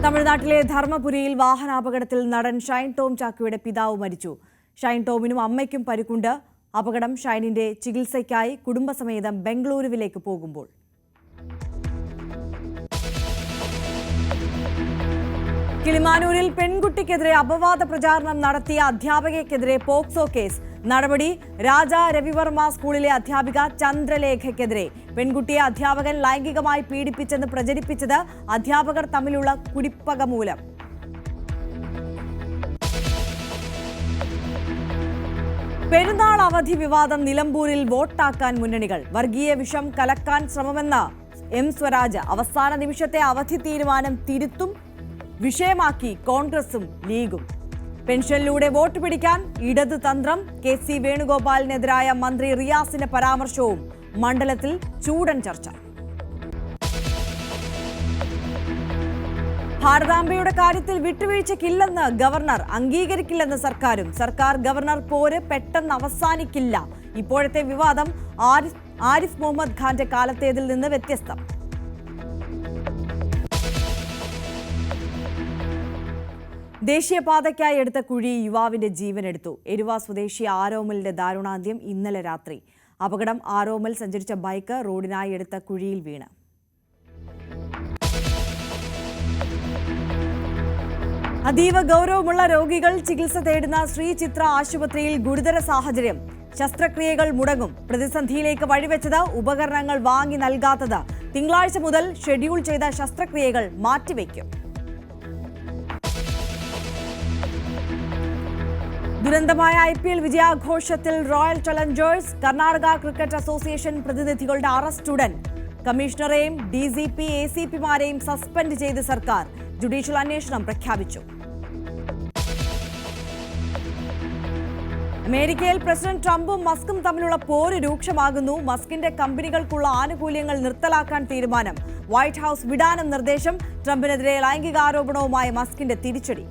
തമിഴ്നാട്ടിലെ ധർമ്മപുരിയിൽ വാഹനാപകടത്തിൽ നടൻ ഷൈൻ ടോം ചാക്കോയുടെ പിതാവ് മരിച്ചു. ഷൈൻ ടോമിനും അമ്മയ്ക്കും പരിക്കുണ്ട്. അപകടം ഷൈനിന്റെ ചികിത്സയ്ക്കായി കുടുംബസമേതം ബംഗളൂരുവിലേക്ക് പോകുമ്പോൾ. കിളിമാനൂരിൽ പെൺകുട്ടിക്കെതിരെ അപവാദ പ്രചാരണം നടത്തിയ അധ്യാപകയ്ക്കെതിരെ പോക്സോ കേസ് നടപടി. രാജ രവിവർമ്മ സ്കൂളിലെ അധ്യാപിക ചന്ദ്രലേഖയ്ക്കെതിരെ. പെൺകുട്ടിയെ അധ്യാപകൻ ലൈംഗികമായി പീഡിപ്പിച്ചെന്ന് പ്രചരിപ്പിച്ചത് അധ്യാപകർ തമ്മിലുള്ള കുടിപ്പക മൂലം. പെരുന്നാൾ അവധി വിവാദം നിലമ്പൂരിൽ വോട്ടാക്കാൻ മുന്നണികൾ. വർഗീയ വിഷം കലക്കാൻ ശ്രമമെന്ന എം സ്വരാജ്. അവസാന നിമിഷത്തെ അവധി തീരുമാനം തിരുത്തും വിഷയമാക്കി കോൺഗ്രസും ലീഗും. പെൻഷനിലൂടെ വോട്ട് പിടിക്കാൻ ഇടത് തന്ത്രം. കെ.സി. വേണുഗോപാലിനെതിരായ മന്ത്രി റിയാസിന്റെ പരാമർശവും. മണ്ഡലത്തിൽ ചൂടൻ ചർച്ച. ഭാരതാംബയുടെ കാര്യത്തിൽ വിട്ടുവീഴ്ചയ്ക്കില്ലെന്ന് ഗവർണർ. അംഗീകരിക്കില്ലെന്ന് സർക്കാരും. സർക്കാർ ഗവർണർ പോര് പെട്ടെന്ന് അവസാനിക്കില്ല. ഇപ്പോഴത്തെ വിവാദം ആരിഫ് മുഹമ്മദ് ഖാന്റെ കാലത്തേതിൽ നിന്ന് വ്യത്യസ്തം. ദേശീയപാതയ്ക്കായി എടുത്ത കുഴി യുവാവിന്റെ ജീവനെടുത്തു. എരുവ സ്വദേശി ആരോമലിന്റെ ദാരുണാന്ത്യം ഇന്നലെ രാത്രി. അപകടം ആരോമൽ സഞ്ചരിച്ച ബൈക്ക് റോഡിനായി എടുത്ത കുഴിയിൽ വീണ്. അതീവ ഗൗരവമുള്ള രോഗികൾ ചികിത്സ തേടുന്ന ശ്രീ ചിത്ര ആശുപത്രിയിൽ ഗുരുതര സാഹചര്യം. ശസ്ത്രക്രിയകൾ മുടങ്ങും. പ്രതിസന്ധിയിലേക്ക് വഴിവെച്ചത് ഉപകരണങ്ങൾ വാങ്ങി നൽകാത്തത്. തിങ്കളാഴ്ച മുതൽ ഷെഡ്യൂൾ ചെയ്ത ശസ്ത്രക്രിയകൾ മാറ്റിവെക്കും. ദുരന്തമായ IPL വിജയാഘോഷത്തിൽ Royal Challengers. Karnataka cricket association പ്രതിനിധികളുടെ അറസ്റ്റ് ഉടൻ. കമ്മീഷണറെയും DCP ACPമാരെയും സസ്പെൻഡ് ചെയ്ത് സർക്കാർ. ജുഡീഷ്യൽ അന്വേഷണം പ്രഖ്യാപിച്ചു. അമേരിക്കയിൽ പ്രസിഡന്റ് ട്രംപും മസ്കും തമ്മിലുള്ള പോര് രൂക്ഷമാകുന്നു. മസ്കിന്റെ കമ്പനികൾക്കുള്ള ആനുകൂല്യങ്ങൾ നിർത്തലാക്കാൻ തീരുമാനം. വൈറ്റ് ഹൌസ് വിടാനും നിർദ്ദേശം. ട്രംപിനെതിരെ ലൈംഗികാരോപണവുമായി മസ്കിന്റെ തിരിച്ചടി.